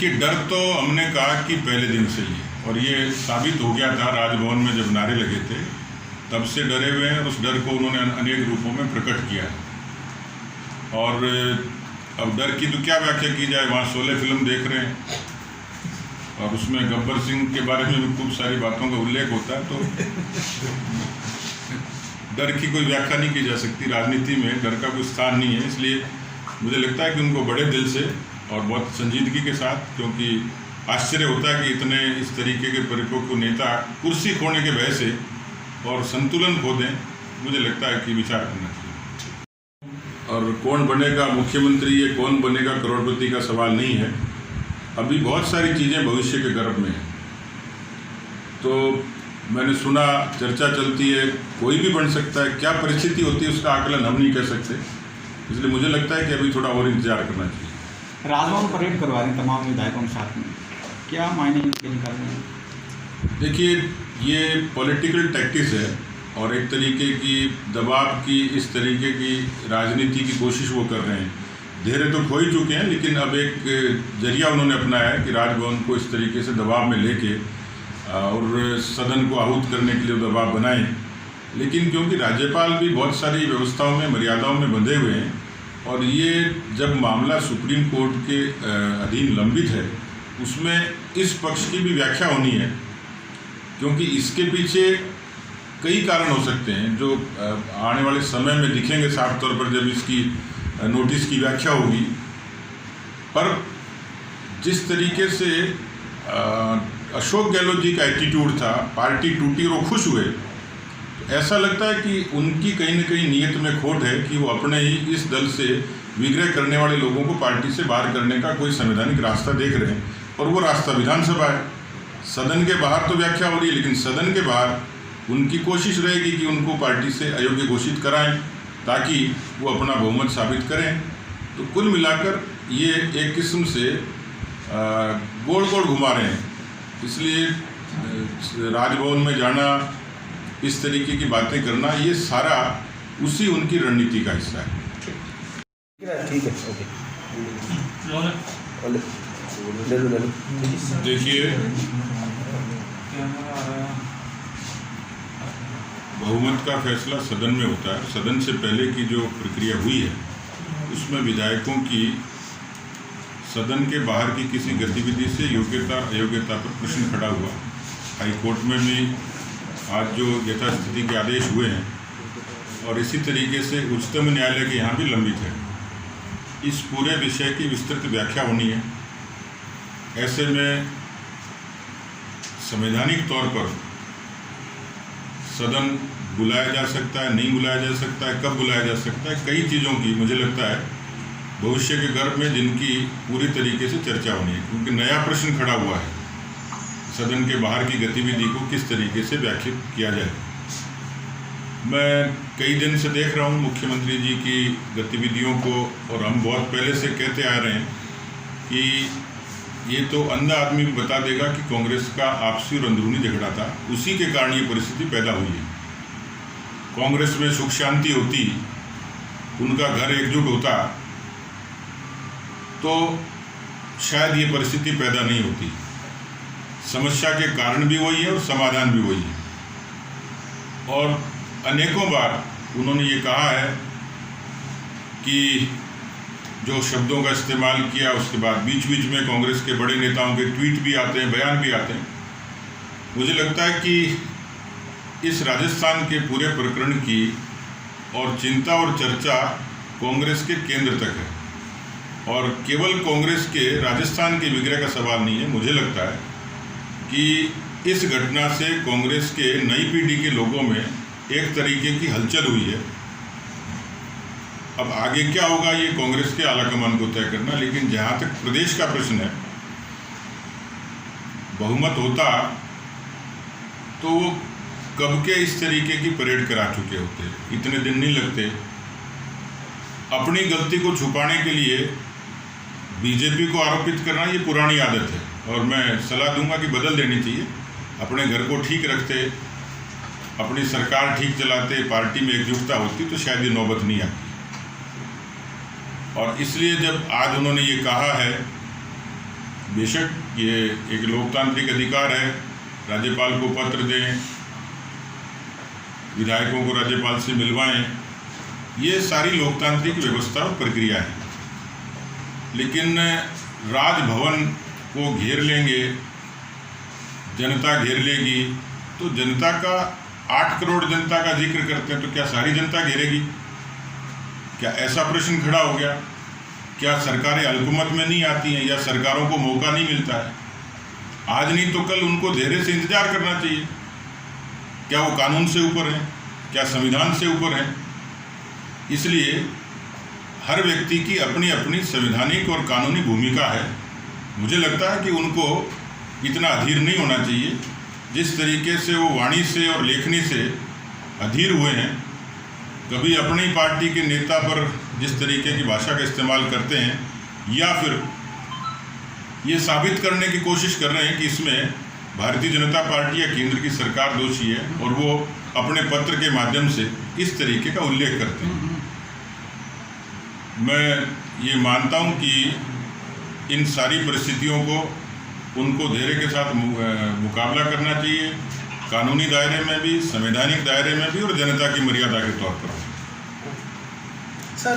देखिए, डर तो हमने कहा कि पहले दिन से ही, और ये साबित हो गया था राजभवन में जब नारे लगे थे, तब से डरे हुए हैं और उस डर को उन्होंने अनेक रूपों में प्रकट किया है। और अब डर की तो क्या व्याख्या की जाए, वहाँ 16 फिल्म देख रहे हैं और उसमें गब्बर सिंह के बारे में भी खूब सारी बातों का उल्लेख होता है, तो डर की कोई व्याख्या नहीं की जा सकती। राजनीति में डर का कोई स्थान नहीं है। इसलिए मुझे लगता है कि उनको बड़े दिल से और बहुत संजीदगी के साथ, क्योंकि आश्चर्य होता है कि इतने इस तरीके के परिपक्व नेता कुर्सी खोने के भय से और संतुलन खो दें, मुझे लगता है कि विचार करना चाहिए। और कौन बनेगा मुख्यमंत्री, ये कौन बनेगा करोड़पति का सवाल नहीं है। अभी बहुत सारी चीज़ें भविष्य के गर्भ में हैं। तो मैंने सुना, चर्चा चलती है, कोई भी बन सकता है, क्या परिस्थिति होती है उसका आकलन हम नहीं कर सकते। इसलिए मुझे लगता है कि अभी थोड़ा और इंतजार करना चाहिए। राजभवन परेड करवा रहे हैं तमाम विधायकों के साथ में, क्या मायने इसके निकाल रहे हैं? देखिए, ये पॉलिटिकल टैक्टिक्स है और एक तरीके की दबाव की, इस तरीके की राजनीति की कोशिश वो कर रहे हैं। धैर्य तो खो ही चुके हैं, लेकिन अब एक जरिया उन्होंने अपनाया है कि राजभवन को इस तरीके से दबाव में लेके और सदन को आहूत करने के लिए दबाव बनाएं। लेकिन क्योंकि राज्यपाल भी बहुत सारी व्यवस्थाओं में, मर्यादाओं में बंधे हुए हैं, और ये जब मामला सुप्रीम कोर्ट के अधीन लंबित है, उसमें इस पक्ष की भी व्याख्या होनी है, क्योंकि इसके पीछे कई कारण हो सकते हैं जो आने वाले समय में दिखेंगे साफ तौर पर जब इसकी नोटिस की व्याख्या होगी। पर जिस तरीके से अशोक गहलोत जी का एटीट्यूड था, पार्टी टूटी और वो खुश हुए, ऐसा लगता है कि उनकी कहीं न कहीं नीयत में खोट है कि वो अपने ही इस दल से विग्रह करने वाले लोगों को पार्टी से बाहर करने का कोई संवैधानिक रास्ता देख रहे हैं, और वो रास्ता विधानसभा है। सदन के बाहर तो व्याख्या हो रही है, लेकिन सदन के बाहर उनकी कोशिश रहेगी कि उनको पार्टी से अयोग्य घोषित कराएं ताकि वो अपना बहुमत साबित करें। तो कुल मिलाकर ये एक किस्म से गोल गोल घुमा रहे हैं। इसलिए राजभवन में जाना, इस तरीके की बातें करना, ये सारा उसी उनकी रणनीति का हिस्सा है। ठीक है, ओके। देखिए, बहुमत का फैसला सदन में होता है। सदन से पहले की जो प्रक्रिया हुई है उसमें विधायकों की सदन के बाहर की किसी गतिविधि से योग्यता अयोग्यता पर प्रश्न खड़ा हुआ। हाईकोर्ट में भी आज जो यथास्थिति के आदेश हुए हैं, और इसी तरीके से उच्चतम न्यायालय के यहाँ भी लंबित है। इस पूरे विषय की विस्तृत व्याख्या होनी है। ऐसे में संवैधानिक तौर पर सदन बुलाया जा सकता है, नहीं बुलाया जा सकता है, कब बुलाया जा सकता है, कई चीज़ों की मुझे लगता है भविष्य के गर्भ में जिनकी पूरी तरीके से चर्चा होनी है, क्योंकि नया प्रश्न खड़ा हुआ है, सदन के बाहर की गतिविधि को किस तरीके से व्याख्यात किया जाए। मैं कई दिन से देख रहा हूँ मुख्यमंत्री जी की गतिविधियों को, और हम बहुत पहले से कहते आ रहे हैं कि ये तो अंधा आदमी भी बता देगा कि कांग्रेस का आपसी और अंदरूनी झगड़ा था, उसी के कारण ये परिस्थिति पैदा हुई है। कांग्रेस में सुख शांति होती, उनका घर एकजुट होता, तो शायद ये परिस्थिति पैदा नहीं होती। समस्या के कारण भी वही है और समाधान भी वही है। और अनेकों बार उन्होंने ये कहा है कि जो शब्दों का इस्तेमाल किया, उसके बाद बीच बीच में कांग्रेस के बड़े नेताओं के ट्वीट भी आते हैं, बयान भी आते हैं। मुझे लगता है कि इस राजस्थान के पूरे प्रकरण की और चिंता और चर्चा कांग्रेस के केंद्र तक है, और केवल कांग्रेस के राजस्थान के विग्रह का सवाल नहीं है। मुझे लगता है कि इस घटना से कांग्रेस के नई पीढ़ी के लोगों में एक तरीके की हलचल हुई है। अब आगे क्या होगा ये कांग्रेस के आलाकमान को तय करना, लेकिन जहाँ तक प्रदेश का प्रश्न है, बहुमत होता तो वो कब के इस तरीके की परेड करा चुके होते, इतने दिन नहीं लगते। अपनी गलती को छुपाने के लिए बीजेपी को आरोपित करना ये पुरानी आदत है, और मैं सलाह दूंगा कि बदल देनी चाहिए। अपने घर को ठीक रखते, अपनी सरकार ठीक चलाते, पार्टी में एकजुटता होती, तो शायद ये नौबत नहीं आती। और इसलिए जब आज उन्होंने ये कहा है बेशक ये एक लोकतांत्रिक अधिकार है, राज्यपाल को पत्र दें, विधायकों को राज्यपाल से मिलवाएं, ये सारी लोकतांत्रिक व्यवस्था और प्रक्रिया है। लेकिन राजभवन को घेर लेंगे, जनता घेर लेगी, तो जनता का 8 करोड़ जनता का जिक्र करते हैं, तो क्या सारी जनता घेरेगी? क्या ऐसा प्रश्न खड़ा हो गया? क्या सरकारें हुकूमत में नहीं आती हैं या सरकारों को मौका नहीं मिलता है? आज नहीं तो कल उनको धैर्य से इंतजार करना चाहिए। क्या वो कानून से ऊपर हैं? क्या संविधान से ऊपर हैं? इसलिए हर व्यक्ति की अपनी अपनी संवैधानिक और कानूनी भूमिका है। मुझे लगता है कि उनको इतना अधीर नहीं होना चाहिए। जिस तरीके से वो वाणी से और लेखनी से अधीर हुए हैं, कभी अपनी पार्टी के नेता पर जिस तरीके की भाषा का इस्तेमाल करते हैं, या फिर ये साबित करने की कोशिश कर रहे हैं कि इसमें भारतीय जनता पार्टी या केंद्र की सरकार दोषी है, और वो अपने पत्र के माध्यम से इस तरीके का उल्लेख करते हैं। मैं ये मानता हूँ कि इन सारी परिस्थितियों को उनको धैर्य के साथ मुकाबला करना चाहिए, कानूनी दायरे में भी, संवैधानिक दायरे में भी, और जनता की मर्यादा के तौर पर। सर